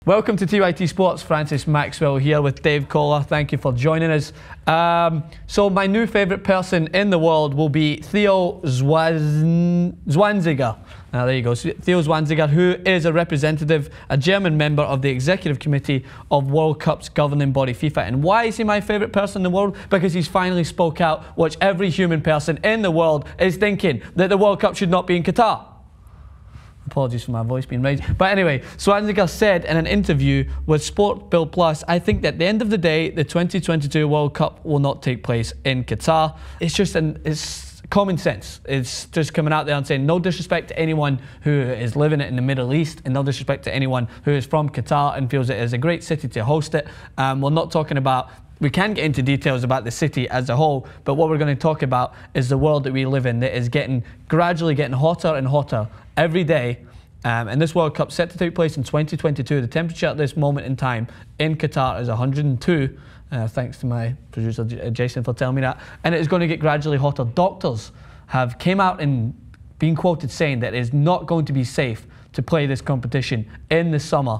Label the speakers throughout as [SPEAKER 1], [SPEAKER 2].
[SPEAKER 1] Welcome to TYTSports. Francis Maxwell here with Dave Kohler. Thank you for joining us. So my new favourite person in the world will be Theo Zwanziger. There you go, Theo Zwanziger, who is a representative, a German member of the executive committee of World Cup's governing body FIFA. And why is he my favourite person in the world? Because he's finally spoke out, which every human person in the world is thinking, that the World Cup should not be in Qatar. Apologies for my voice being raised. But anyway, Zwanziger said in an interview with Sport Bill Plus, I think that at the end of the day, the 2022 World Cup will not take place in Qatar. It's just it's common sense. It's just coming out there and saying no disrespect to anyone who is living it in the Middle East, and no disrespect to anyone who is from Qatar and feels it is a great city to host it. We're not talking about, we can get into details about the city as a whole, but what we're going to talk about is the world that we live in that is gradually getting hotter and hotter every day. And this World Cup set to take place in 2022. The temperature at this moment in time in Qatar is 102. Thanks to my producer Jason for telling me that. And it is going to get gradually hotter. Doctors have came out and been quoted saying that it is not going to be safe to play this competition in the summer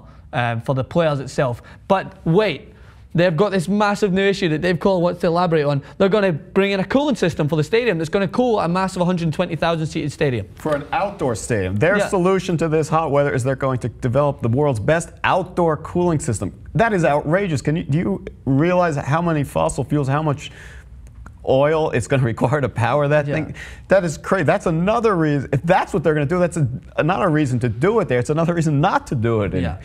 [SPEAKER 1] for the players itself. But wait, they've got this massive new issue that Dave Kohler wants to elaborate on. They're going to bring in a cooling system for the stadium that's going to cool a massive 120,000 seated stadium.
[SPEAKER 2] For an outdoor stadium. Their solution to this hot weather is they're going to develop the world's best outdoor cooling system. That is outrageous. Do you realize how many fossil fuels, how much oil it's going to require to power that thing? That is crazy. That's another reason. If that's what they're going to do, that's not a reason to do it there. It's another reason not to do it in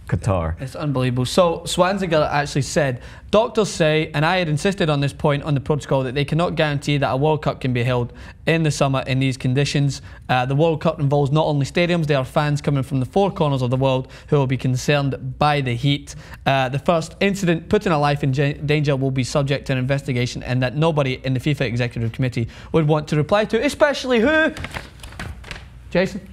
[SPEAKER 2] Qatar.
[SPEAKER 1] It's unbelievable. So Zwanziger actually said, doctors say, and I had insisted on this point on the protocol, that they cannot guarantee that a World Cup can be held in the summer in these conditions. The World Cup involves not only stadiums, there are fans coming from the four corners of the world who will be concerned by the heat. The first incident putting a life in danger will be subject to an investigation, and that nobody in the FIFA Executive Committee would want to reply to, especially who? Jason?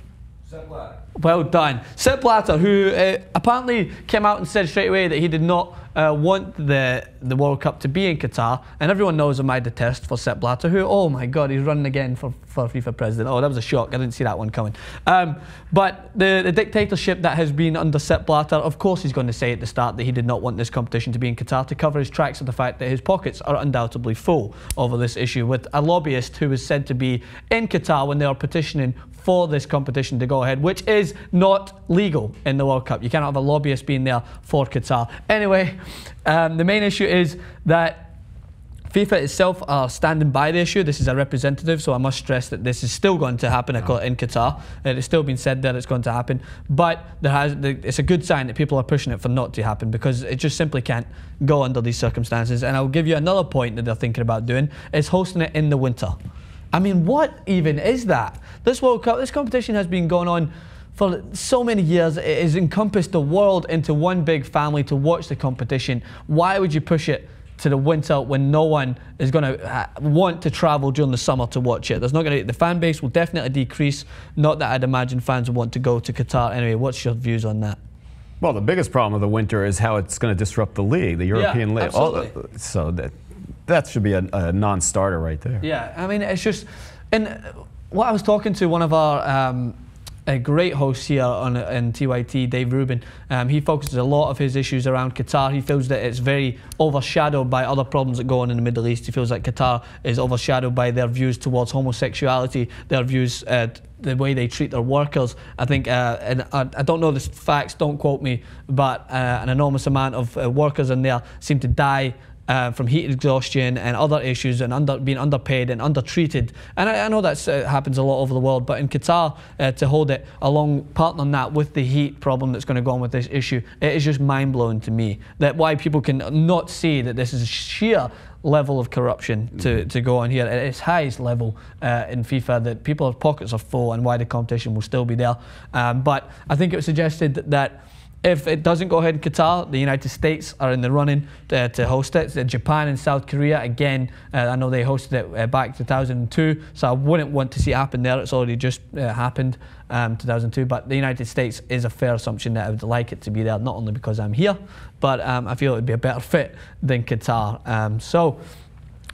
[SPEAKER 1] Well done. Sepp Blatter, who apparently came out and said straight away that he did not want the World Cup to be in Qatar, and everyone knows of my detest for Sepp Blatter, who, oh my God, he's running again for FIFA president. Oh, that was a shock. I didn't see that one coming. But the dictatorship that has been under Sepp Blatter, of course he's going to say at the start that he did not want this competition to be in Qatar, to cover his tracks of the fact that his pockets are undoubtedly full over this issue, with a lobbyist who was said to be in Qatar when they are petitioning for this competition to go ahead, which is not legal in the World Cup. You cannot have a lobbyist being there for Qatar. Anyway, the main issue is that FIFA itself are standing by the issue. This is a representative, so I must stress that this is still going to happen in Qatar. It has still been said that it's going to happen, but it's a good sign that people are pushing it for not to happen, because it just simply can't go under these circumstances. And I'll give you another point that they're thinking about doing, is hosting it in the winter. I mean, what even is that? This World Cup, this competition has been going on for so many years. It has encompassed the world into one big family to watch the competition. Why would you push it to the winter when no one is going to want to travel during the summer to watch it? There's not going to, the fan base will definitely decrease. Not that I'd imagine fans would want to go to Qatar. Anyway, what's your views on that?
[SPEAKER 2] Well, the biggest problem of the winter is how it's going to disrupt the league, the European league.
[SPEAKER 1] Absolutely.
[SPEAKER 2] So that should be a non-starter right there.
[SPEAKER 1] Yeah, I mean, it's just, and what I was talking to one of our a great host here on TYT, Dave Rubin. He focuses a lot of his issues around Qatar. He feels that it's very overshadowed by other problems that go on in the Middle East. He feels like Qatar is overshadowed by their views towards homosexuality, their views, the way they treat their workers. I think, and I don't know the facts, don't quote me, but an enormous amount of workers in there seem to die from heat exhaustion and other issues, and being underpaid and undertreated. And I know that happens a lot over the world, but in Qatar, to hold it along, partnering that with the heat problem that's going to go on with this issue, it is just mind-blowing to me that why people can not see that this is a sheer level of corruption to go on here at its highest level in FIFA, that people's pockets are full, and why the competition will still be there. But I think it was suggested that if it doesn't go ahead in Qatar, the United States are in the running to host it. Japan and South Korea, again, I know they hosted it back in 2002, so I wouldn't want to see it happen there. It's already just happened 2002, but the United States is a fair assumption that I would like it to be there, not only because I'm here, but I feel it would be a better fit than Qatar. So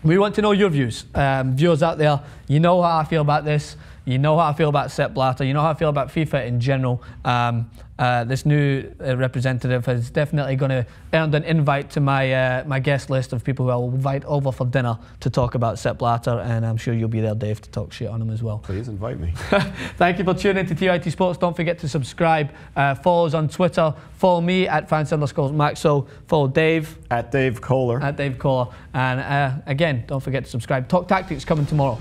[SPEAKER 1] we want to know your views. Viewers out there, you know how I feel about this. You know how I feel about Sepp Blatter. You know how I feel about FIFA in general. this new representative is definitely going to earn an invite to my my guest list of people who I'll invite over for dinner to talk about Sepp Blatter, and I'm sure you'll be there, Dave, to talk shit on him as well.
[SPEAKER 2] Please invite me.
[SPEAKER 1] Thank you for tuning in to TYT Sports. Don't forget to subscribe. Follow us on Twitter. Follow me at @Francis_Maxwell. Follow Dave
[SPEAKER 2] at Dave Kohler.
[SPEAKER 1] And again, don't forget to subscribe. Talk Tactics coming tomorrow.